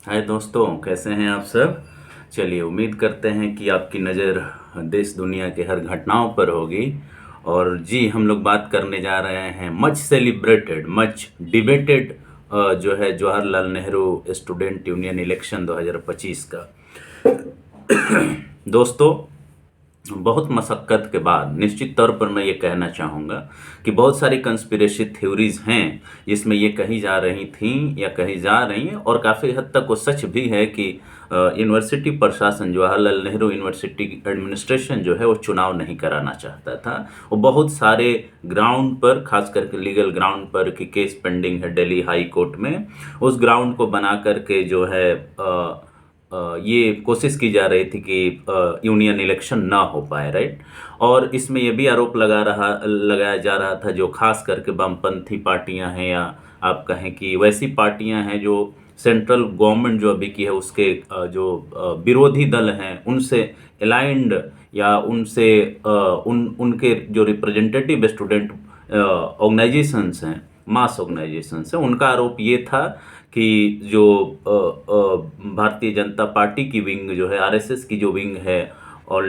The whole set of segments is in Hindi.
हाय दोस्तों, कैसे हैं आप सब। चलिए, उम्मीद करते हैं कि आपकी नज़र देश दुनिया के हर घटनाओं पर होगी। और जी, हम लोग बात करने जा रहे हैं मच सेलिब्रेटेड, मच डिबेटेड जो है Jawaharlal Nehru student union election 2025 का। दोस्तों, बहुत मशक्क़त के बाद निश्चित तौर पर मैं ये कहना चाहूँगा कि बहुत सारी कंस्पिरेसी थ्योरीज हैं जिसमें ये कही जा रही थीं या कही जा रही हैं, और काफ़ी हद तक वो सच भी है कि यूनिवर्सिटी प्रशासन, जवाहरलाल नेहरू यूनिवर्सिटी एडमिनिस्ट्रेशन जो है वो चुनाव नहीं कराना चाहता था। वो बहुत सारे ग्राउंड पर, खास करके लीगल ग्राउंड पर कि केस पेंडिंग है दिल्ली हाई कोर्ट में, उस ग्राउंड को बना करके जो है ये कोशिश की जा रही थी कि यूनियन इलेक्शन ना हो पाए, राइट। और इसमें ये भी आरोप लगाया जा रहा था जो खास करके वामपंथी पार्टियां हैं, या आप कहें कि वैसी पार्टियां हैं जो सेंट्रल गवर्नमेंट जो अभी की है उसके जो विरोधी दल हैं उनसे अलाइंड, या उनसे उनके जो रिप्रेजेंटेटिव स्टूडेंट ऑर्गेनाइजेशंस हैं, मास ऑर्गेनाइजेशंस हैं, उनका आरोप ये था कि जो भारतीय जनता पार्टी की विंग जो है, आरएसएस की जो विंग है, और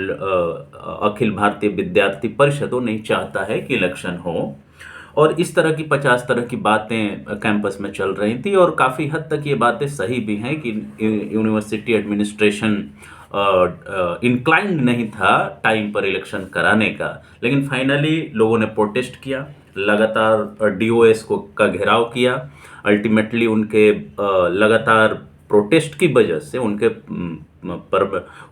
अखिल भारतीय विद्यार्थी परिषद, वो नहीं चाहता है कि इलेक्शन हो। और इस तरह की 50 तरह की बातें कैंपस में चल रही थी, और काफ़ी हद तक ये बातें सही भी हैं कि यूनिवर्सिटी एडमिनिस्ट्रेशन इंक्लाइंड नहीं था टाइम पर इलेक्शन कराने का। लेकिन फाइनली लोगों ने प्रोटेस्ट किया, लगातार डीओएस को का घेराव किया। अल्टीमेटली उनके लगातार प्रोटेस्ट की वजह से,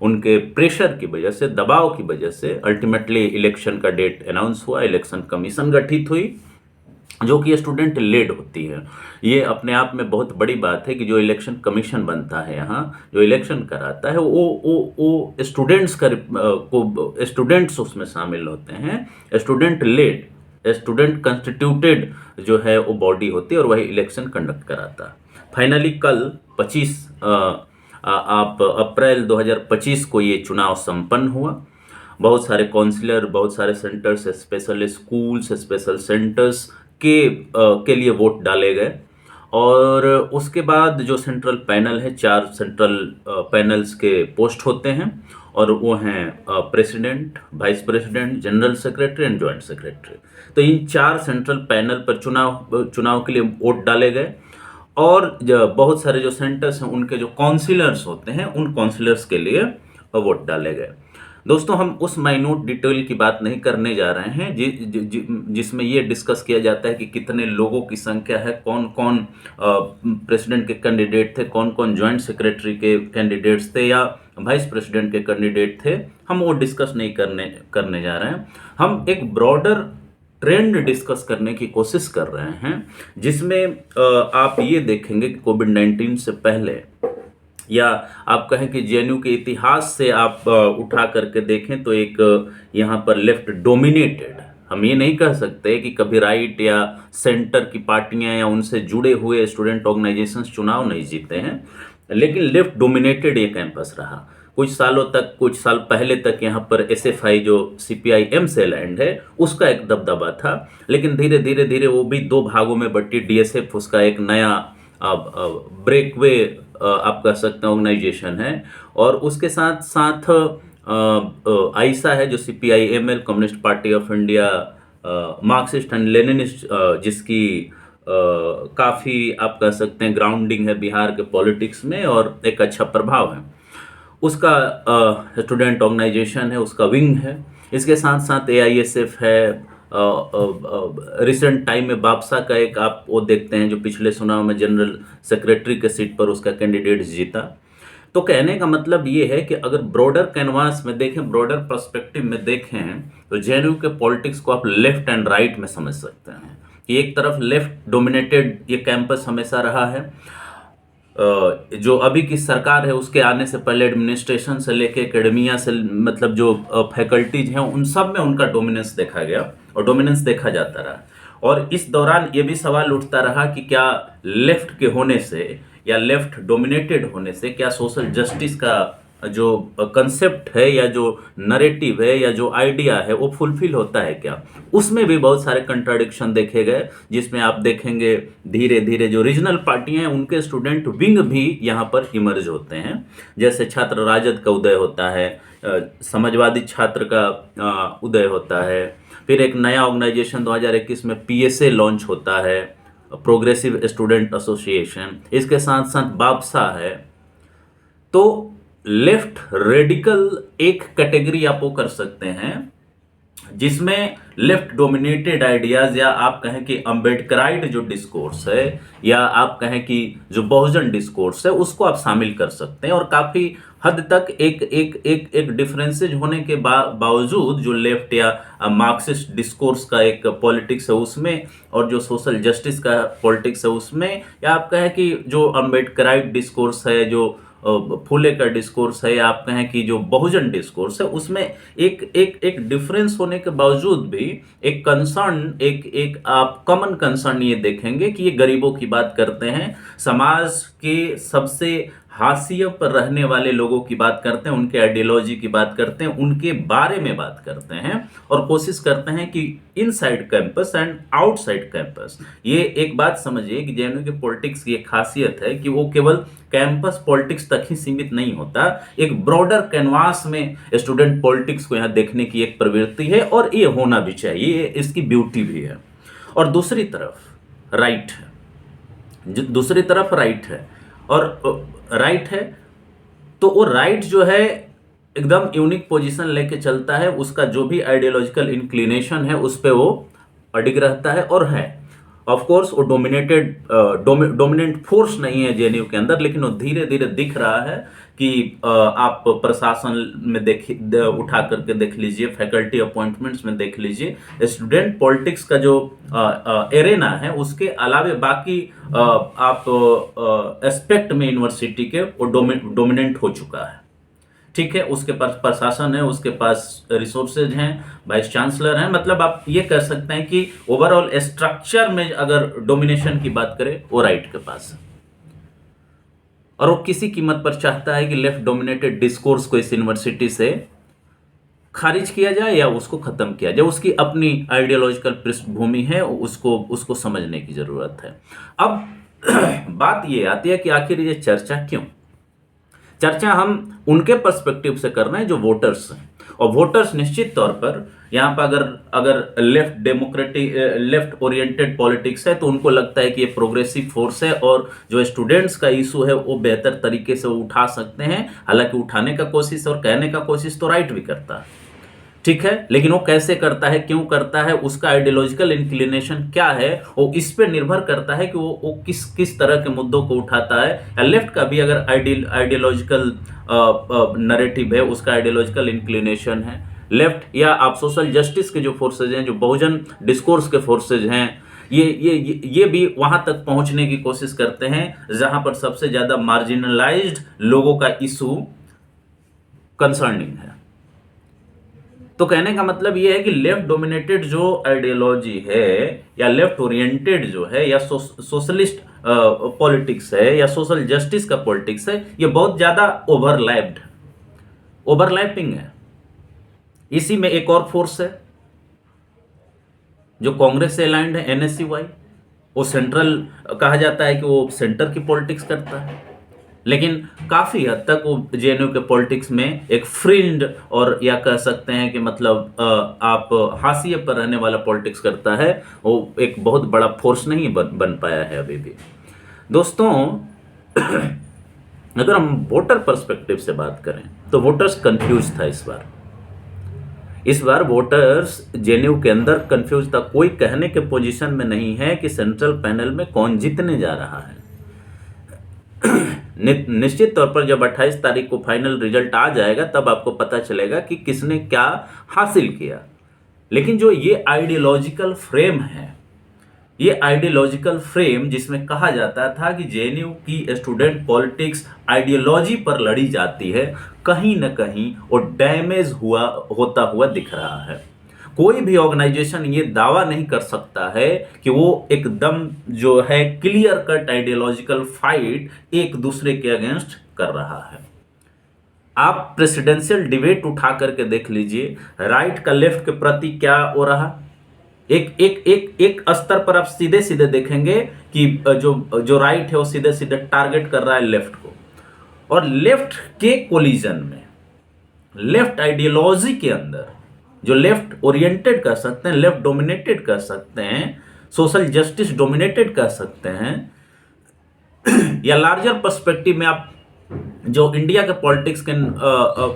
उनके प्रेशर की वजह से, दबाव की वजह से अल्टीमेटली इलेक्शन का डेट अनाउंस हुआ। इलेक्शन कमीशन गठित हुई जो कि स्टूडेंट लेड होती है। ये अपने आप में बहुत बड़ी बात है कि जो इलेक्शन कमीशन बनता है, यहाँ जो इलेक्शन कराता है, वो स्टूडेंट्स को स्टूडेंट्स उसमें शामिल होते हैं। स्टूडेंट लेड, स्टूडेंट कंस्टिट्यूटेड जो है वो बॉडी होती है, और वही इलेक्शन कंडक्ट कराता है। फाइनली कल 25 आप अप्रैल 2025 को ये चुनाव संपन्न हुआ। बहुत सारे काउंसलर, बहुत सारे centres, special schools, special centres के लिए वोट डाले गए। और उसके बाद जो सेंट्रल पैनल है, 4 सेंट्रल पैनल्स के पोस्ट होते हैं, और वो हैं president, vice president, general secretary and joint secretary. तो इन 4 सेंट्रल पैनल पर चुनाव के लिए वोट डाले गए। और बहुत सारे जो सेंटर्स हैं उनके जो काउंसिलर्स होते हैं, उन काउंसिलर्स के लिए वोट डाले गए। दोस्तों, हम उस माइन्यूट डिटेल की बात नहीं करने जा रहे हैं जिसमें ये डिस्कस किया जाता है कि कितने लोगों की संख्या है, कौन कौन प्रेसिडेंट के कैंडिडेट थे, कौन कौन जॉइंट सेक्रेटरी के कैंडिडेट्स थे, या वाइस प्रेसिडेंट के कैंडिडेट थे। हम वो डिस्कस नहीं करने जा रहे हैं। हम एक ब्रॉडर ट्रेंड डिस्कस करने की कोशिश कर रहे हैं, जिसमें आप ये देखेंगे कि कोविड-19 से पहले, या आप कहें कि जेएनयू के इतिहास से आप उठा करके देखें, तो एक यहाँ पर लेफ्ट डोमिनेटेड, हम ये नहीं कह सकते कि कभी राइट या सेंटर की पार्टियां या उनसे जुड़े हुए स्टूडेंट ऑर्गेनाइजेशंस चुनाव नहीं जीते हैं, लेकिन लेफ्ट डोमिनेटेड ये कैंपस रहा कुछ सालों तक। कुछ साल पहले तक यहाँ पर एसएफआई जो सीपीआईएम से अलाइंड है, उसका एक दबदबा था। लेकिन धीरे धीरे धीरे वो भी 2 भागों में बटी। डीएसएफ उसका एक नया ब्रेकवे आप कह सकते हैं ऑर्गेनाइजेशन है, और उसके साथ साथ आइसा है जो CPIML, communist party of India, Marxist and Leninist, जिसकी काफ़ी आप कह सकते हैं ग्राउंडिंग है बिहार के पॉलिटिक्स में, और एक अच्छा प्रभाव है उसका। स्टूडेंट ऑर्गेनाइजेशन है, उसका विंग है। इसके साथ साथ एआईएसएफ है। रिसेंट टाइम में बापसा का एक आप वो देखते हैं जो पिछले चुनाव में जनरल सेक्रेटरी के सीट पर उसका कैंडिडेट जीता। तो कहने का मतलब ये है कि अगर ब्रॉडर कैनवास में देखें, ब्रॉडर पर्सपेक्टिव में देखें, तो जेएनयू के पॉलिटिक्स को आप लेफ्ट एंड राइट में समझ सकते हैं कि एक तरफ लेफ्ट डोमिनेटेड ये कैंपस हमेशा रहा है। जो अभी की सरकार है उसके आने से पहले एडमिनिस्ट्रेशन से लेके एकेडमिया से, मतलब जो फैकल्टीज हैं, उन सब में उनका डोमिनेंस देखा गया और डोमिनेंस देखा जाता रहा। और इस दौरान ये भी सवाल उठता रहा कि क्या लेफ्ट के होने से या लेफ्ट डोमिनेटेड होने से क्या सोशल जस्टिस का जो कंसेप्ट है या जो नरेटिव है या जो आइडिया है वो फुलफिल होता है क्या। उसमें भी बहुत सारे कंट्राडिक्शन देखे गए, जिसमें आप देखेंगे धीरे धीरे जो रीजनल पार्टियां हैं उनके स्टूडेंट विंग भी यहाँ पर इमर्ज होते हैं। जैसे छात्र राजद का उदय होता है, समाजवादी छात्र का उदय होता है, फिर एक नया ऑर्गेनाइजेशन 2021 में पीएसए लॉन्च होता है, प्रोग्रेसिव स्टूडेंट एसोसिएशन, इसके साथ साथ बापसा है। तो लेफ्ट रेडिकल एक कैटेगरी आप वो कर सकते हैं जिसमें लेफ्ट डोमिनेटेड आइडियाज, या आप कहें कि अम्बेडकराइट जो डिस्कोर्स है, या आप कहें कि जो बहुजन डिस्कोर्स है, उसको आप शामिल कर सकते हैं। और काफी हद तक एक एक एक एक डिफरेंसेज होने के बावजूद जो लेफ्ट या मार्क्सिस्ट डिस्कोर्स का एक पॉलिटिक्स है उसमें, और जो सोशल जस्टिस का पॉलिटिक्स है उसमें, या आप कहें कि जो अम्बेडकराइट डिस्कोर्स है, जो फुले का डिस्कोर्स है, या आप कहें कि जो बहुजन डिस्कोर्स है, उसमें एक एक एक डिफरेंस होने के बावजूद भी एक कंसर्न, एक एक आप कॉमन कंसर्न ये देखेंगे कि ये गरीबों की बात करते हैं, समाज के सबसे हाशिए पर रहने वाले लोगों की बात करते हैं, उनके आइडियोलॉजी की बात करते हैं, उनके बारे में बात करते हैं, और कोशिश करते हैं कि inside campus and outside campus. ये एक बात समझिए कि जेएनयू की पॉलिटिक्स की एक खासियत है कि वो केवल कैंपस पॉलिटिक्स तक ही सीमित नहीं होता, एक ब्रॉडर कैनवास में स्टूडेंट पॉलिटिक्स को यहाँ देखने की एक प्रवृत्ति है, और ये होना भी चाहिए, इसकी ब्यूटी भी है। और दूसरी तरफ राइट है, दूसरी तरफ राइट है, और राइट है तो वो राइट जो है एकदम यूनिक पोजीशन लेके चलता है, उसका जो भी आइडियोलॉजिकल इंक्लिनेशन है उस पे वो अडिग रहता है, और है ऑफ कोर्स वो डोमिनेंट फोर्स नहीं है जेएनयू के अंदर, लेकिन वो धीरे धीरे दिख रहा है कि आप प्रशासन में उठा करके देख लीजिए, फैकल्टी अपॉइंटमेंट्स में देख लीजिए, स्टूडेंट पॉलिटिक्स का जो एरेना है उसके अलावे बाकी आप एस्पेक्ट में यूनिवर्सिटी के वो डोमिनेंट हो चुका है। ठीक है, उसके पास प्रशासन है, उसके पास रिसोर्सेज हैं, वाइस चांसलर हैं, मतलब आप ये कह सकते हैं कि ओवरऑल स्ट्रक्चर में अगर डोमिनेशन की बात करें वो राइट के पास है, और वो किसी कीमत पर चाहता है कि लेफ्ट डोमिनेटेड डिस्कोर्स को इस यूनिवर्सिटी से खारिज किया जाए या उसको खत्म किया जाए। उसकी अपनी आइडियोलॉजिकल पृष्ठभूमि है, उसको समझने की जरूरत है। अब बात ये आती है कि आखिर ये चर्चा क्यों? चर्चा हम उनके पर्सपेक्टिव से कर रहे हैं जो वोटर्स हैं, और वोटर्स निश्चित तौर पर यहाँ पर अगर लेफ्ट ओरिएंटेड पॉलिटिक्स है तो उनको लगता है कि ये प्रोग्रेसिव फोर्स है, और जो स्टूडेंट्स का इशू है वो बेहतर तरीके से उठा सकते हैं। हालांकि उठाने का कोशिश और कहने का कोशिश तो राइट भी करता है, ठीक है, लेकिन वो कैसे करता है, क्यों करता है, उसका आइडियोलॉजिकल इंक्लिनेशन क्या है, वो इस पे निर्भर करता है कि वो किस तरह के मुद्दों को उठाता है। या लेफ्ट का भी अगर आइडियोलॉजिकल नैरेटिव है, उसका आइडियोलॉजिकल इंक्लिनेशन है लेफ्ट, या आप सोशल जस्टिस के जो फोर्सेज हैं, जो बहुजन डिस्कोर्स के फोर्सेज हैं, ये भी वहां तक पहुंचने की कोशिश करते हैं जहां पर सबसे ज्यादा मार्जिनलाइज्ड लोगों का इशू कंसर्निंग है। तो कहने का मतलब यह है कि लेफ्ट डोमिनेटेड जो आइडियोलॉजी है, या लेफ्ट ओरिएंटेड जो है, या सोशलिस्ट पॉलिटिक्स है, या सोशल जस्टिस का पॉलिटिक्स है, ये बहुत ज्यादा ओवरलैपिंग है। इसी में एक और फोर्स है जो कांग्रेस से अलाइंड है, एनएसयूआई। वो सेंट्रल कहा जाता है कि वो सेंटर की पॉलिटिक्स करता है, लेकिन काफी हद तक वो जेएनयू के पॉलिटिक्स में एक फ्रिंज, और या कह सकते हैं कि मतलब आप हाशिए पर रहने वाला पॉलिटिक्स करता है। वो एक बहुत बड़ा फोर्स नहीं बन पाया है अभी भी। दोस्तों अगर हम वोटर पर्सपेक्टिव से बात करें तो वोटर्स कंफ्यूज था इस बार वोटर्स जेएनयू के अंदर कंफ्यूज था। कोई कहने के पोजीशन में नहीं है कि सेंट्रल पैनल में कौन जीतने जा रहा है। निश्चित तौर पर जब 28 तारीख को फाइनल रिजल्ट आ जाएगा तब आपको पता चलेगा कि किसने क्या हासिल किया। लेकिन जो ये आइडियोलॉजिकल फ्रेम है, ये आइडियोलॉजिकल फ्रेम जिसमें कहा जाता था कि जेएनयू की स्टूडेंट पॉलिटिक्स आइडियोलॉजी पर लड़ी जाती है, कहीं ना कहीं वो डैमेज होता हुआ दिख रहा है। कोई भी ऑर्गेनाइजेशन ये दावा नहीं कर सकता है कि वो एकदम जो है क्लियर कट आइडियोलॉजिकल फाइट एक दूसरे के अगेंस्ट कर रहा है। आप प्रेसिडेंशियल डिबेट उठा करके देख लीजिए, राइट का लेफ्ट के प्रति क्या हो रहा। एक एक एक एक स्तर पर आप सीधे सीधे देखेंगे कि जो जो राइट है वो सीधे सीधे टारगेट कर रहा है लेफ्ट को, और लेफ्ट के कोलिजन में, लेफ्ट आइडियोलॉजी के अंदर, जो लेफ्ट ओरिएंटेड कर सकते हैं, लेफ्ट डोमिनेटेड कर सकते हैं, सोशल जस्टिस डोमिनेटेड कर सकते हैं, या लार्जर पर्सपेक्टिव में आप जो इंडिया के पॉलिटिक्स के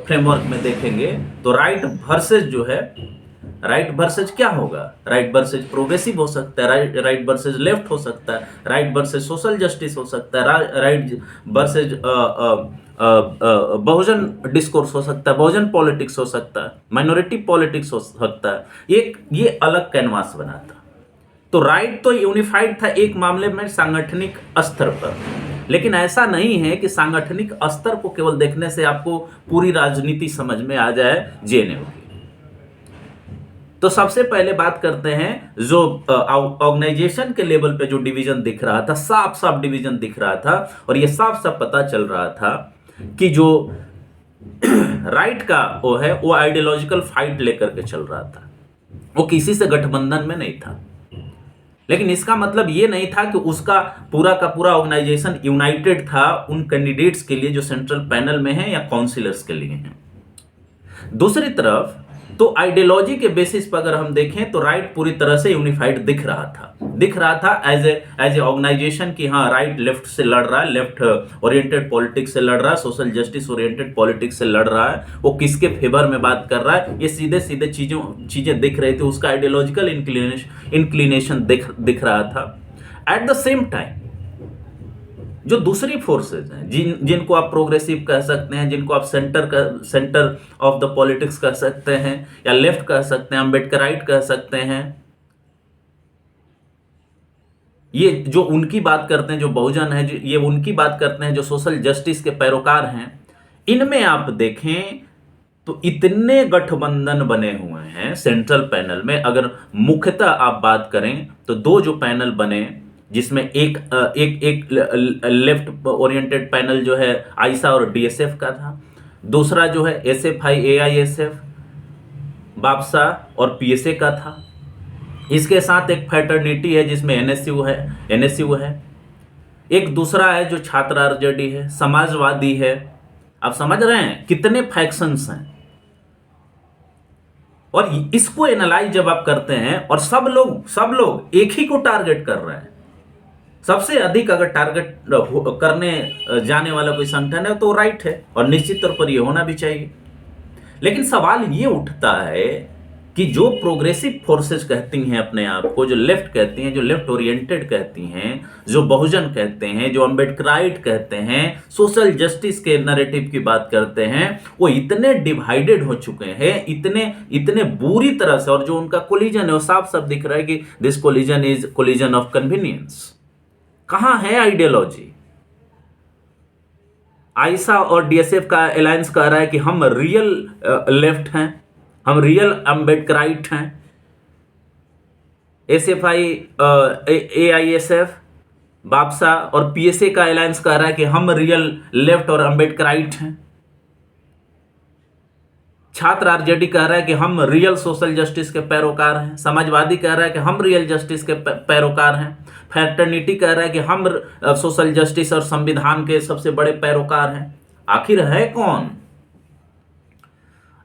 फ्रेमवर्क में देखेंगे तो राइट वर्सेस जो है, राइट वर्सेस क्या होगा, राइट वर्सेस प्रोग्रेसिव हो सकता है, राइट वर्सेस लेफ्ट हो सकता है, राइट वर्सेस सोशल जस्टिस हो सकता है, राइट वर्सेस बहुजन डिस्कोर्स हो सकता है, बहुजन पॉलिटिक्स हो सकता है, माइनॉरिटी पॉलिटिक्स हो सकता है। एक ये अलग कैनवास बना था। तो राइट तो यूनिफाइड था एक मामले में सांगठनिक स्तर पर, लेकिन ऐसा नहीं है कि सांगठनिक स्तर को केवल देखने से आपको पूरी राजनीति समझ में आ जाए जेएनयू की। तो सबसे पहले बात करते हैं जो ऑर्गेनाइजेशन के लेवल पे जो डिवीजन दिख रहा था, साफ साफ डिवीजन दिख रहा था, और ये साफ साफ पता चल रहा था कि जो राइट का वो है वो आइडियोलॉजिकल फाइट लेकर के चल रहा था, वो किसी से गठबंधन में नहीं था। लेकिन इसका मतलब ये नहीं था कि उसका पूरा का पूरा ऑर्गेनाइजेशन यूनाइटेड था उन कैंडिडेट्स के लिए जो सेंट्रल पैनल में हैं या काउंसिलर्स के लिए हैं। दूसरी तरफ तो आइडियोलॉजी के बेसिस पर अगर हम देखें तो राइट पूरी तरह से यूनिफाइड दिख रहा था एज ए ऑर्गेनाइजेशन कि हाँ राइट लेफ्ट से लड़ रहा है, लेफ्ट ओरिएंटेड पॉलिटिक्स से लड़ रहा है, सोशल जस्टिस ओरिएंटेड पॉलिटिक्स से लड़ रहा है, वो किसके फेवर में बात कर रहा है, ये सीधे सीधे चीजें दिख रही थी, उसका आइडियोलॉजिकल इंक्लिनेशन दिख रहा था। एट द सेम टाइम जो दूसरी फोर्सेज हैं जिनको आप प्रोग्रेसिव कह सकते हैं, जिनको आप सेंटर ऑफ द पॉलिटिक्स कह सकते हैं, या लेफ्ट कह सकते हैं, अम्बेडकराइट कह सकते हैं, ये जो उनकी बात करते हैं, जो बहुजन है, ये उनकी बात करते हैं, जो सोशल जस्टिस के पैरोकार हैं, इनमें आप देखें तो इतने गठबंधन बने हुए हैं सेंट्रल पैनल में। अगर मुख्यतः आप बात करें तो दो जो पैनल बने, जिसमें एक लेफ्ट ओरिएंटेड पैनल जो है आईसा और डीएसएफ का था, दूसरा जो है एसएफआई एआईएसएफ बापसा और पीएसए का था। इसके साथ एक फैटर्निटी है जिसमें एनएसयू है, एक दूसरा है जो छात्र आरजेडी है, समाजवादी है। आप समझ रहे हैं कितने फैक्शंस हैं, और इसको एनालाइज जब आप करते हैं और सब लोग एक ही को टारगेट कर रहे हैं, सबसे अधिक अगर टारगेट करने जाने वाला कोई संगठन है तो राइट है, और निश्चित तौर पर ये होना भी चाहिए। लेकिन सवाल ये उठता है कि जो प्रोग्रेसिव फोर्सेस कहती हैं अपने आप को, जो लेफ्ट कहती हैं, जो लेफ्ट ओरिएंटेड कहती हैं, जो बहुजन कहते हैं, जो अम्बेडकराइट कहते हैं, सोशल जस्टिस के नैरेटिव की बात करते हैं, वो इतने डिवाइडेड हो चुके हैं, इतने बुरी तरह से, और जो उनका कोलिजन है वो साफ साफ दिख रहा है कि this collision is collision of convenience. कहां है आइडियोलॉजी? आईसा और डीएसएफ का अलायंस कह रहा है कि हम रियल लेफ्ट हैं, हम रियल अम्बेडकराइट हैं। एसएफआई एआईएसएफ बापसा और पीएसए का अलायंस कह रहा है कि हम रियल लेफ्ट और अम्बेडकराइट हैं। छात्र आरजेडी कह रहा है कि हम रियल सोशल जस्टिस के पैरोकार हैं। समाजवादी कह रहा है कि हम रियल जस्टिस के पैरोकार हैं। फैटर्निटी कह रहा है कि हम सोशल जस्टिस और संविधान के सबसे बड़े पैरोकार हैं। आखिर है कौन?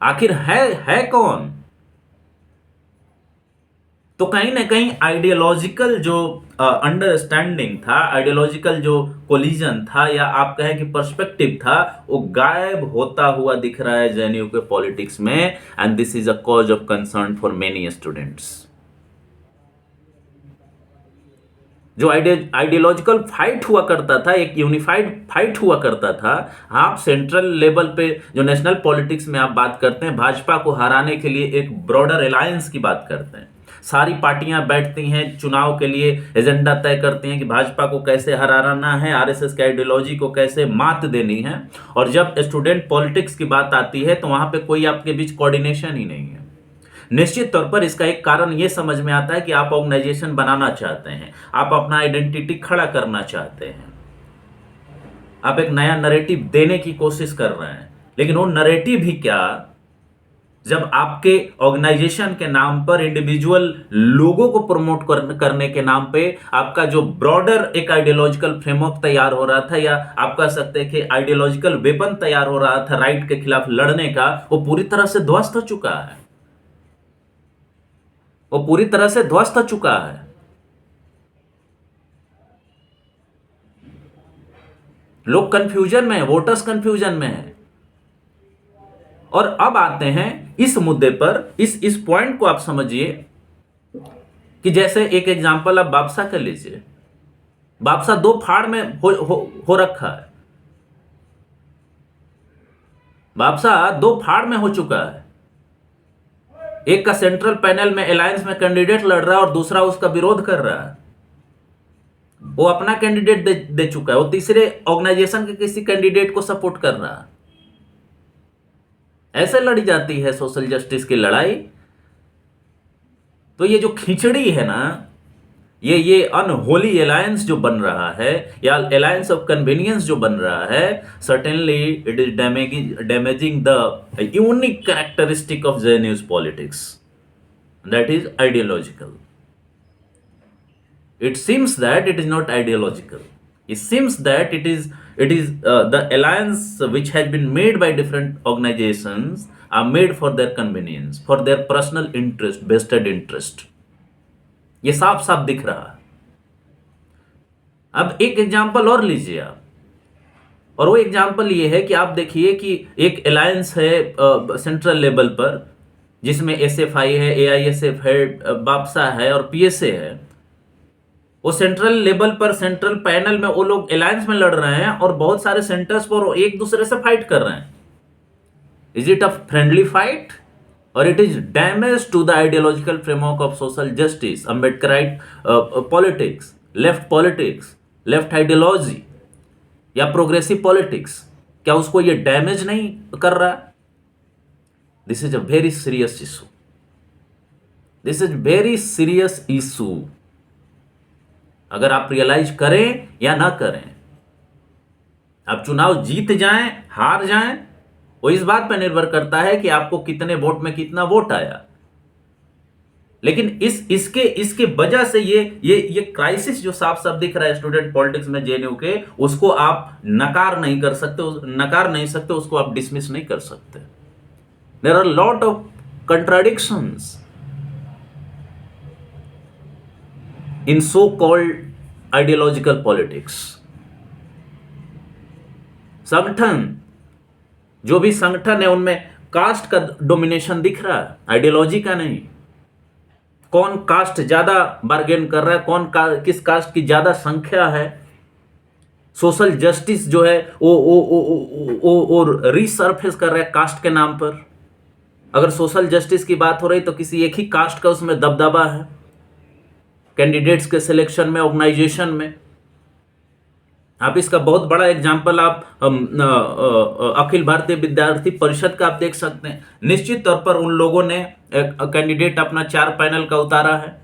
आखिर है कौन? तो कहीं ना कहीं आइडियोलॉजिकल जो अंडरस्टैंडिंग था, आइडियोलॉजिकल जो कोलिजन था, या आप कहें कि पर्सपेक्टिव था, वो गायब होता हुआ दिख रहा है जेएनयू के पॉलिटिक्स में, and this is a cause of concern for many students. जो आइडियोलॉजिकल फाइट हुआ करता था, एक यूनिफाइड फाइट हुआ करता था। आप सेंट्रल लेवल पे जो नेशनल पॉलिटिक्स में आप बात करते हैं, भाजपा को हराने के लिए एक ब्रॉडर अलायंस की बात करते हैं। सारी पार्टियां बैठती हैं, चुनाव के लिए एजेंडा तय करती हैं कि भाजपा को कैसे हराना है, आरएसएस की आइडियोलॉजी को कैसे मात देनी है। और जब स्टूडेंट पॉलिटिक्स की बात आती है तो वहां पे कोई आपके बीच कोऑर्डिनेशन ही नहीं है। निश्चित तौर पर इसका एक कारण यह समझ में आता है कि आप ऑर्गेनाइजेशन बनाना चाहते हैं, आप अपना आइडेंटिटी खड़ा करना चाहते हैं, आप एक नया नैरेटिव देने की कोशिश कर रहे हैं, लेकिन वो नरेटिव भी क्या, जब आपके ऑर्गेनाइजेशन के नाम पर इंडिविजुअल लोगों को प्रमोट करने के नाम पे आपका जो ब्रॉडर एक आइडियोलॉजिकल फ्रेमवर्क तैयार हो रहा था, या आप कह सकते हैं कि आइडियोलॉजिकल वेपन तैयार हो रहा था राइट के खिलाफ लड़ने का, वो पूरी तरह से ध्वस्त हो चुका है। वो पूरी तरह से ध्वस्त हो चुका है। लोग कंफ्यूजन में है, वोटर्स कंफ्यूजन में है। और अब आते हैं इस मुद्दे पर, इस पॉइंट को आप समझिए कि जैसे एक एग्जांपल आप बाबसा कर लीजिए। बाबसा दो फाड़ में हो रखा है। बाबसा दो फाड़ में हो चुका है। एक का सेंट्रल पैनल में अलायंस में कैंडिडेट लड़ रहा है और दूसरा उसका विरोध कर रहा है। वो अपना कैंडिडेट दे चुका है, वो तीसरे ऑर्गेनाइजेशन के किसी कैंडिडेट को सपोर्ट कर रहा है। ऐसे लड़ी जाती है सोशल जस्टिस की लड़ाई। तो ये जो खिचड़ी है ना, ये अनहोली अलायंस जो बन रहा है, या अलायंस ऑफ कन्वीनियंस जो बन रहा है, certainly it is damaging the unique characteristic of JNU's politics, that is ideological. It seems that it is not ideological. It seems that it is the alliance which has been made by different organizations are made for their convenience, for their personal interest, vested interest. ये साफ साफ दिख रहा है. अब एक एग्जाम्पल और लीजिए आप, और वो एग्जाम्पल ये है कि आप देखिए कि एक अलायंस है सेंट्रल लेवल पर, जिसमें एसएफआई है, एआईएसएफ है, बापसा है और पीएसए है. वो सेंट्रल लेवल पर सेंट्रल पैनल में वो लोग अलायंस में लड़ रहे हैं और बहुत सारे सेंटर्स पर एक दूसरे से फाइट कर रहे हैं. Is it a friendly fight और it is damage to the ideological framework of social justice, Ambedkarite politics, left ideology या प्रोग्रेसिव पॉलिटिक्स? क्या उसको ये डैमेज नहीं कर रहा? This is a very serious issue. This is very serious issue. अगर आप रियलाइज करें या ना करें, आप चुनाव जीत जाएं, हार जाएं, वो इस बात पर निर्भर करता है कि आपको कितने वोट में कितना वोट आया. लेकिन इसके वजह से ये क्राइसिस जो साफ साफ दिख रहा है स्टूडेंट पॉलिटिक्स में जेएनयू के, उसको आप नकार नहीं सकते, उसको आप डिसमिस नहीं कर सकते. There are lot of contradictions in so-called ideological politics. संगठन, जो भी संगठन है उनमें कास्ट का डोमिनेशन दिख रहा है, आइडियोलॉजी का नहीं. कौन कास्ट ज्यादा बार्गेन कर रहा है, किस कास्ट की ज्यादा संख्या है. सोशल जस्टिस जो है वो रीसर्फेस कर रहा है कास्ट के नाम पर. अगर सोशल जस्टिस की बात हो रही तो किसी एक ही कास्ट का उसमें दबदबा है कैंडिडेट्स के सिलेक्शन में, ऑर्गेनाइजेशन में. आप इसका बहुत बड़ा एग्जांपल आप अखिल भारतीय विद्यार्थी परिषद का आप देख सकते हैं. निश्चित तौर पर उन लोगों ने कैंडिडेट अपना 4 पैनल का उतारा है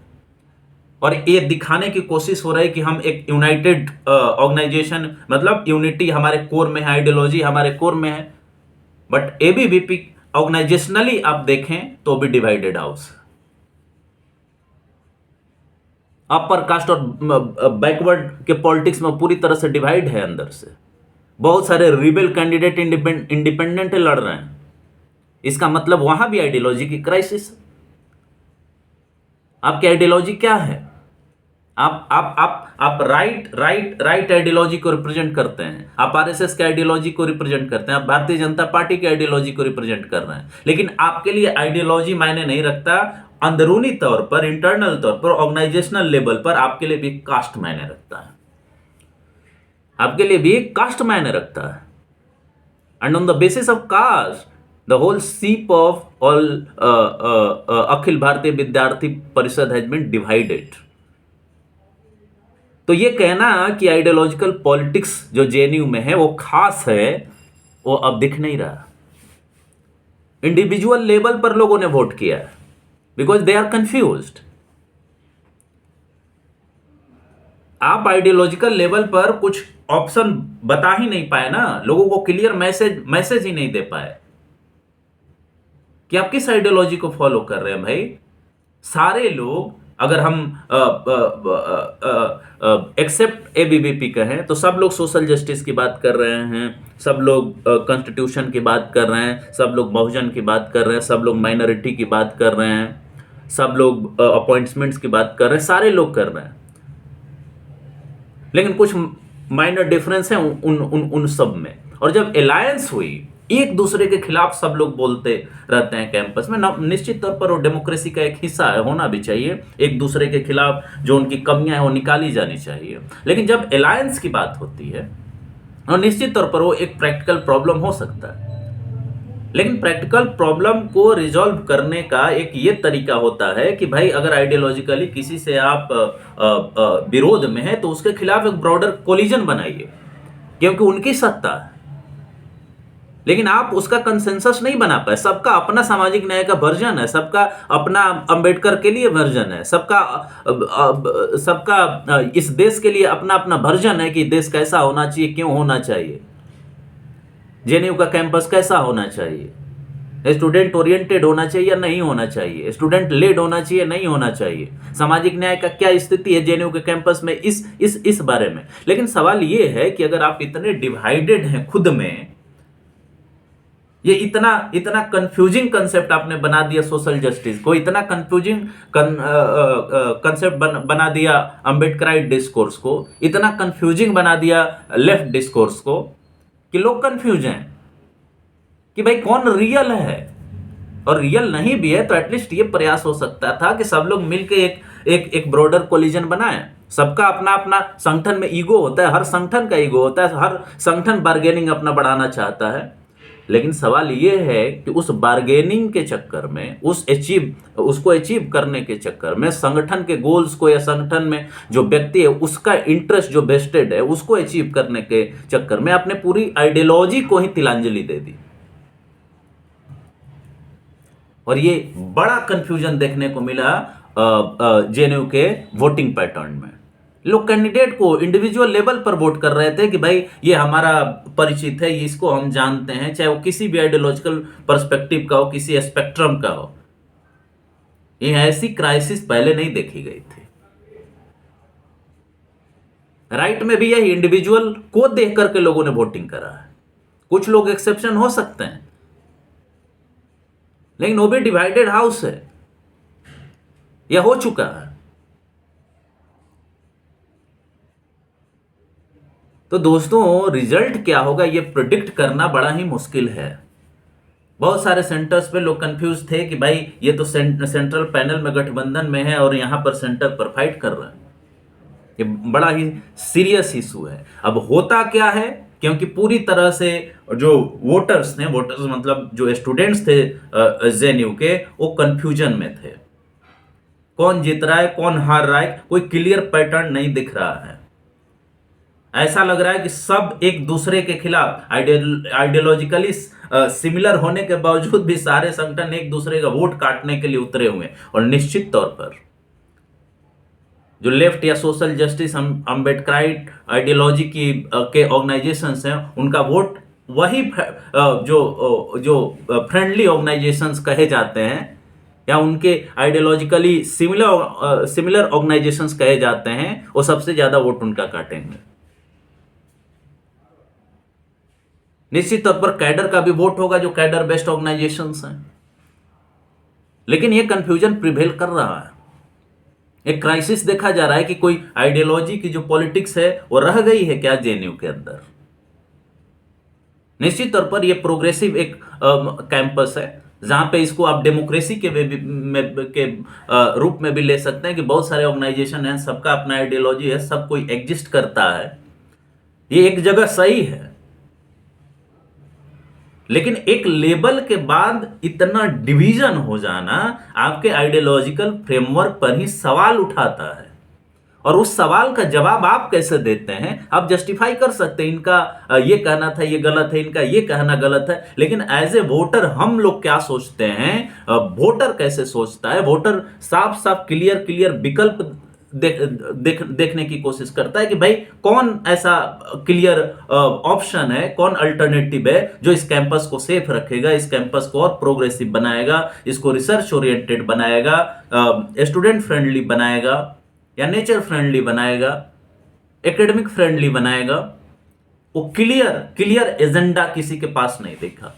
और ये दिखाने की कोशिश हो रही है कि हम एक यूनाइटेड ऑर्गेनाइजेशन, मतलब यूनिटी हमारे कोर में है, आइडियोलॉजी हमारे कोर में है. बट एबीवीपी ऑर्गेनाइजेशनली आप देखें तो भी डिवाइडेड हाउस, अपर कास्ट और बैकवर्ड के पॉलिटिक्स में पूरी तरह से डिवाइड है अंदर से. बहुत सारे रिबेल कैंडिडेट इंडिपेंडेंट लड़ रहे हैं. इसका मतलब वहां भी आइडियोलॉजी की क्राइसिस. आपकी आइडियोलॉजी क्या है? आप राइट आइडियोलॉजी को रिप्रेजेंट करते हैं, आप आरएसएस के आइडियोलॉजी को रिप्रेजेंट करते हैं, आप भारतीय जनता पार्टी की आइडियोलॉजी को रिप्रेजेंट कर रहे हैं. लेकिन आपके लिए आइडियोलॉजी मायने नहीं रखता. अंदरूनी तौर पर, इंटरनल तौर पर, ऑर्गेनाइजेशनल लेवल पर आपके लिए भी कास्ट मायने रखता है. आपके लिए भी कास्ट मायने रखता है. And on the basis of caste the whole seep of all Akhil Bharatiya Vidyarthi परिषद हैज बीन डिवाइडेड. तो ये कहना कि आइडियोलॉजिकल पॉलिटिक्स जो जेएनयू में है वो खास है, वो अब दिख नहीं रहा. इंडिविजुअल लेवल पर लोगों ने वोट किया है because they are confused. आप आइडियोलॉजिकल लेवल पर कुछ ऑप्शन बता ही नहीं पाए ना, लोगों को क्लियर मैसेज ही नहीं दे पाए कि आप किस आइडियोलॉजी को फॉलो कर रहे हैं भाई। सारे लोग, अगर हम एक्सेप्ट एबीवीपी कहें, तो सब लोग सोशल जस्टिस की बात कर रहे हैं, सब लोग कॉन्स्टिट्यूशन की बात कर रहे हैं, सब लोग बहुजन की बात कर रहे हैं, सब लोग माइनॉरिटी की बात कर रहे हैं, सब लोग अपॉइंटमेंट्स की बात कर रहे हैं, सारे लोग कर रहे हैं। लेकिन कुछ माइनर डिफरेंस है उन सब में। और जब अलायंस हुई, एक दूसरे के खिलाफ सब लोग बोलते रहते हैं कैंपस में, निश्चित तौर पर वो डेमोक्रेसी का एक हिस्सा है, होना भी चाहिए। एक दूसरे के खिलाफ जो उनकी कमियां हैं वो निकाली जानी चाहिए। लेकिन जब अलायंस की बात होती है, और निश्चित तौर पर वो एक प्रैक्टिकल प्रॉब्लम हो सकता है, लेकिन प्रैक्टिकल प्रॉब्लम को रिजॉल्व करने का एक ये तरीका होता है कि भाई अगर आइडियोलॉजिकली किसी से आप विरोध में है, तो उसके खिलाफ एक ब्रॉडर कोलिजन बनाइए, क्योंकि उनकी सत्ता है। लेकिन आप उसका कंसेंसस नहीं बना पाए। सबका अपना सामाजिक न्याय का वर्जन है, सबका अपना अंबेडकर के लिए वर्जन है, सबका इस देश के लिए अपना अपना वर्जन है कि देश कैसा होना चाहिए, क्यों होना चाहिए, जेएनयू का कैंपस कैसा होना चाहिए, स्टूडेंट ओरिएंटेड होना चाहिए या नहीं होना चाहिए, स्टूडेंट लेड होना चाहिए नहीं होना चाहिए, सामाजिक न्याय का क्या स्थिति है जेएनयू के कैंपस में, इस बारे में। लेकिन सवाल ये है कि अगर आप इतने डिवाइडेड हैं खुद में, ये इतना कंफ्यूजिंग कंसेप्ट आपने बना दिया सोशल जस्टिस को, इतना कंफ्यूजिंग कंसेप्ट बना दिया अम्बेडकराइट डिस्कोर्स को, इतना कंफ्यूजिंग बना दिया लेफ्ट डिस्कोर्स को, कि लोग कंफ्यूज हैं कि भाई कौन रियल है। और रियल नहीं भी है तो एटलीस्ट ये प्रयास हो सकता था कि सब लोग मिलकर एक ब्रॉडर कोलिजन बनाएं। सबका अपना अपना संगठन में ईगो होता है, हर संगठन का ईगो होता है, हर संगठन बार्गेनिंग अपना बढ़ाना चाहता है। लेकिन सवाल ये है कि उस बार्गेनिंग के चक्कर में, उसको अचीव करने के चक्कर में, संगठन के गोल्स को या संगठन में जो व्यक्ति है उसका इंटरेस्ट जो वेस्टेड है उसको अचीव करने के चक्कर में आपने पूरी आइडियोलॉजी को ही तिलांजलि दे दी। और ये बड़ा कंफ्यूजन देखने को मिला जेएनयू के वोटिंग पैटर्न में। लोग कैंडिडेट को इंडिविजुअल लेवल पर वोट कर रहे थे कि भाई ये हमारा परिचित है, इसको हम जानते हैं, चाहे वो किसी भी आइडियोलॉजिकल पर्सपेक्टिव का हो, किसी स्पेक्ट्रम का हो। ये ऐसी क्राइसिस पहले नहीं देखी गई थी। राइट में भी यही इंडिविजुअल को देख करके लोगों ने वोटिंग करा है। कुछ लोग एक्सेप्शन हो सकते हैं, लेकिन वो भी डिवाइडेड हाउस है, यह हो चुका है। तो दोस्तों, रिजल्ट क्या होगा ये प्रिडिक्ट करना बड़ा ही मुश्किल है। बहुत सारे सेंटर्स पे लोग कंफ्यूज थे कि भाई ये तो सेंट्रल पैनल में गठबंधन में है और यहां पर सेंटर पर फाइट कर रहे हैं। ये बड़ा ही सीरियस इशू है। अब होता क्या है, क्योंकि पूरी तरह से जो वोटर्स मतलब जो स्टूडेंट्स थे जेएनयू के, वो कंफ्यूजन में थे। कौन जीत रहा है, कौन हार रहा है, कोई क्लियर पैटर्न नहीं दिख रहा है। ऐसा लग रहा है कि सब एक दूसरे के खिलाफ आइडियोलॉजिकली सिमिलर होने के बावजूद भी सारे संगठन एक दूसरे का वोट काटने के लिए उतरे हुए हैं। और निश्चित तौर पर जो लेफ्ट या सोशल जस्टिस अम्बेडकराइट आइडियोलॉजी के ऑर्गेनाइजेशंस हैं, उनका वोट वही जो फ्रेंडली ऑर्गेनाइजेशंस कहे जाते हैं या उनके आइडियोलॉजिकली सिमिलर ऑर्गेनाइजेशंस कहे जाते हैं, वो सबसे ज्यादा वोट उनका काटेंगे। निश्चित तौर पर कैडर का भी वोट होगा, जो कैडर बेस्ड ऑर्गेनाइजेशंस हैं। लेकिन ये कंफ्यूजन प्रिवेल कर रहा है। एक क्राइसिस देखा जा रहा है कि कोई आइडियोलॉजी की जो पॉलिटिक्स है वो रह गई है क्या जेएनयू के अंदर। निश्चित तौर पर ये प्रोग्रेसिव एक कैंपस है, जहां पे इसको आप डेमोक्रेसी के रूप में भी ले सकते हैं कि बहुत सारे ऑर्गेनाइजेशन हैं, सबका अपना आइडियोलॉजी है, सब कोई एग्जिस्ट करता है। ये एक जगह सही है, लेकिन एक लेवल के बाद इतना डिवीजन हो जाना आपके आइडियोलॉजिकल फ्रेमवर्क पर ही सवाल उठाता है। और उस सवाल का जवाब आप कैसे देते हैं? आप जस्टिफाई कर सकते हैं, इनका ये कहना था ये गलत है, इनका ये कहना गलत है, लेकिन एज ए वोटर हम लोग क्या सोचते हैं, वोटर कैसे सोचता है? वोटर साफ साफ क्लियर विकल्प देखने की कोशिश करता है कि भाई कौन ऐसा क्लियर ऑप्शन है, कौन अल्टरनेटिव है जो इस कैंपस को सेफ रखेगा, इस कैंपस को और प्रोग्रेसिव बनाएगा, इसको रिसर्च ओरिएंटेड बनाएगा, स्टूडेंट फ्रेंडली बनाएगा या नेचर फ्रेंडली बनाएगा, एकेडमिक फ्रेंडली बनाएगा। वो क्लियर एजेंडा किसी के पास नहीं देखा।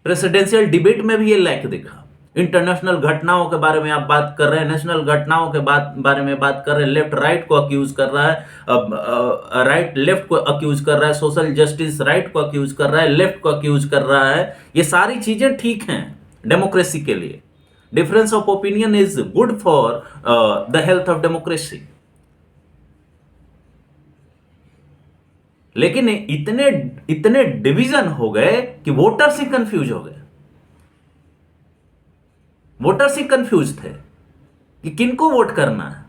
प्रेसिडेंशियल डिबेट में भी ये लैक दिखा। इंटरनेशनल घटनाओं के बारे में आप बात कर रहे हैं, नेशनल घटनाओं के बारे में बात कर रहे हैं, लेफ्ट राइट को अक्यूज कर रहा है, राइट लेफ्ट को अक्यूज कर रहा है, सोशल जस्टिस राइट को अक्यूज कर रहा है, लेफ्ट को अक्यूज कर रहा है। ये सारी चीजें ठीक हैं डेमोक्रेसी के लिए। Difference of opinion is good for the health of democracy. लेकिन इतने डिवीजन हो गए कि वोटर्स ही कंफ्यूज हो गए। वोटर्स ही कंफ्यूज थे कि किनको वोट करना है,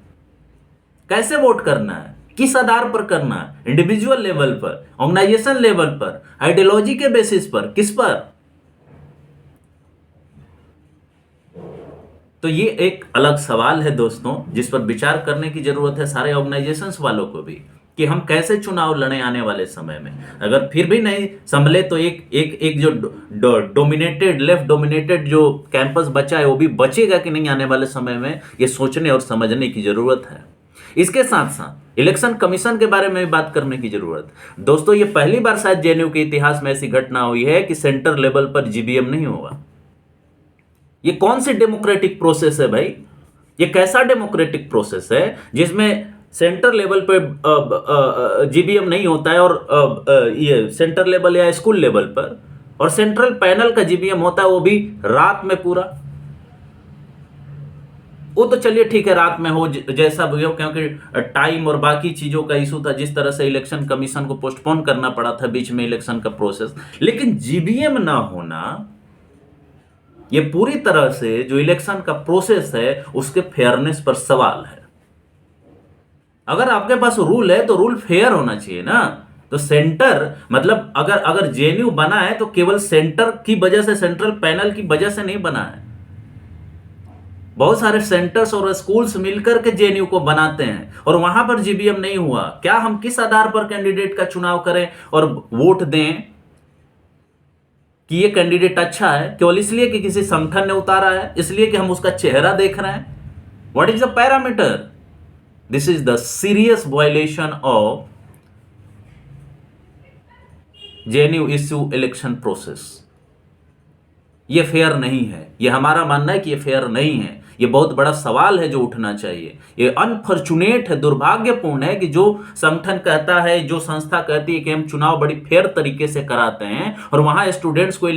कैसे वोट करना है, किस आधार पर करना है, इंडिविजुअल लेवल पर, ऑर्गेनाइजेशन लेवल पर, आइडियोलॉजी के बेसिस पर, किस पर। तो ये एक अलग सवाल है दोस्तों, जिस पर विचार करने की जरूरत है सारे ऑर्गेनाइजेशंस वालों को भी, कि हम कैसे चुनाव लड़े आने वाले समय में। अगर फिर भी नहीं संभले तो एक जो डोमिनेटेड, लेफ्ट डोमिनेटेड जो कैंपस बचा है वो भी बचेगा कि नहीं आने वाले समय में, ये सोचने और समझने की जरूरत है। इसके साथ साथ इलेक्शन कमीशन के बारे में भी बात करने की जरूरत है। दोस्तों ये पहली बार शायद जेएनयू के इतिहास में ऐसी घटना हुई है कि सेंटर लेवल पर जीबीएम नहीं होगा। ये कौन सी डेमोक्रेटिक प्रोसेस है भाई? ये कैसा डेमोक्रेटिक प्रोसेस है जिसमें सेंटर लेवल पे जीबीएम नहीं होता है, और ये सेंटर लेवल या स्कूल लेवल पर, और सेंट्रल पैनल का जीबीएम होता है वो भी रात में पूरा। वो तो चलिए ठीक है, रात में हो जैसा भी हो, क्योंकि टाइम और बाकी चीजों का इशू था, जिस तरह से इलेक्शन कमीशन को पोस्टपोन करना पड़ा था बीच में इलेक्शन का प्रोसेस। लेकिन जीबीएम ना होना, ये पूरी तरह से जो इलेक्शन का प्रोसेस है उसके फेयरनेस पर सवाल है। अगर आपके पास रूल है तो रूल फेयर होना चाहिए ना। तो सेंटर मतलब अगर जेएनयू बना है तो केवल सेंटर की वजह से, सेंट्रल पैनल की वजह से नहीं बना है। बहुत सारे सेंटर्स और स्कूल्स मिलकर के जेएनयू को बनाते हैं, और वहां पर जीबीएम नहीं हुआ। क्या हम किस आधार पर कैंडिडेट का चुनाव करें और वोट दें कि ये कैंडिडेट अच्छा है? केवल इसलिए कि किसी संगठन ने उतारा है, इसलिए कि हम उसका चेहरा देख रहे हैं? What is the parameter? This is the serious violation of JNU issue election process। ये फेयर नहीं है, ये हमारा मानना है कि ये फेयर नहीं है। ये बहुत बड़ा सवाल है जो उठना चाहिए। ये अनफॉर्चुनेट है, दुर्भाग्यपूर्ण है कि जो संगठन कहता है, जो संस्था कहती है कि हम चुनाव बड़ी फेयर तरीके से कराते हैं, और वहां स्टूडेंट्स को,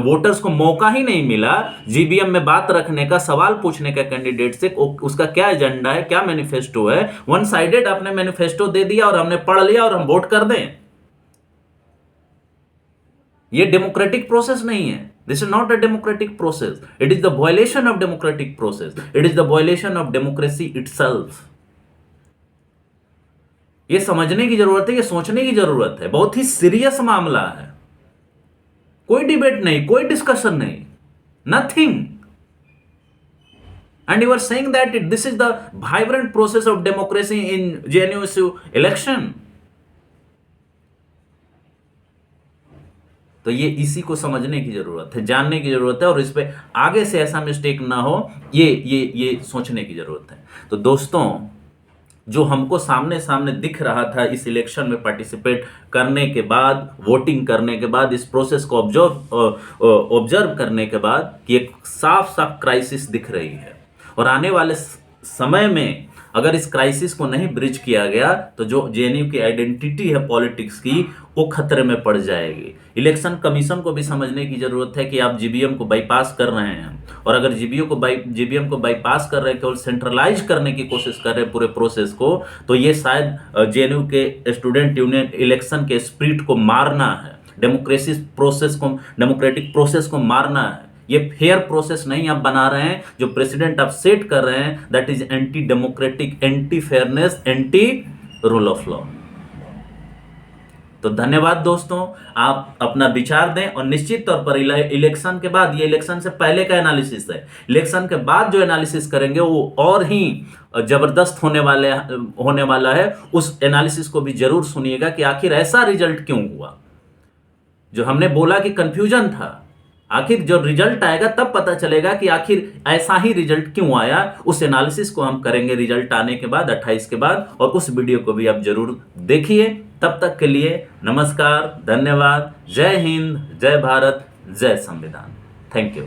वोटर्स को मौका ही नहीं मिला जीबीएम में बात रखने का, सवाल पूछने का कैंडिडेट से, उसका क्या एजेंडा है, क्या मैनिफेस्टो है। वन साइडेड आपने मैनिफेस्टो दे दिया और हमने पढ़ लिया और हम वोट कर दें। ये डेमोक्रेटिक प्रोसेस नहीं है। This is not a democratic process. It is the violation of democratic process. It is the violation of democracy itself. ये समझने की जरूरत है, ये सोचने की जरूरत है। बहुत ही सीरियस मामला है। कोई डिबेट नहीं, कोई डिस्कशन नहीं, nothing. And you are saying that this is the vibrant process of democracy in JNU election. तो ये इसी को समझने की जरूरत है, जानने की जरूरत है, और इस पे आगे से ऐसा मिस्टेक ना हो, ये सोचने की जरूरत है। तो दोस्तों, जो हमको सामने सामने दिख रहा था इस इलेक्शन में पार्टिसिपेट करने के बाद, वोटिंग करने के बाद, इस प्रोसेस को ऑब्जर्व करने के बाद, कि एक साफ साफ क्राइसिस दिख रही है। और आने वाले समय में अगर इस क्राइसिस को नहीं ब्रिज किया गया तो जो जेएनयू की आइडेंटिटी है पॉलिटिक्स की, वो खतरे में पड़ जाएगी। इलेक्शन कमीशन को भी समझने की जरूरत है कि आप जीबीएम को बाईपास कर रहे हैं, और अगर जीबीएम को बाईपास कर रहे हैं, केवल सेंट्रलाइज करने की कोशिश कर रहे हैं पूरे प्रोसेस को, तो ये शायद जेएनयू के स्टूडेंट यूनियन इलेक्शन के स्पिरिट को मारना है, डेमोक्रेटिक प्रोसेस को मारना है। ये फेयर प्रोसेस नहीं आप बना रहे हैं। जो प्रेसिडेंट आप सेट कर रहे हैं, that is anti democratic, anti fairness, anti rule of law. तो धन्यवाद दोस्तों, आप अपना विचार दें और निश्चित तौर पर इलेक्शन के बाद, ये इलेक्शन से पहले का एनालिसिस है, इलेक्शन के बाद जो एनालिसिस करेंगे वो और ही जबरदस्त होने वाला है। उस एनालिसिस को भी जरूर सुनिएगा कि आखिर ऐसा रिजल्ट क्यों हुआ। जो हमने बोला कि कंफ्यूजन था, आखिर जो रिजल्ट आएगा तब पता चलेगा कि आखिर ऐसा ही रिजल्ट क्यों आया। उस एनालिसिस को हम करेंगे रिजल्ट आने के बाद, 28 के बाद, और उस वीडियो को भी आप जरूर देखिए। तब तक के लिए नमस्कार, धन्यवाद, जय हिंद, जय भारत, जय संविधान। Thank you.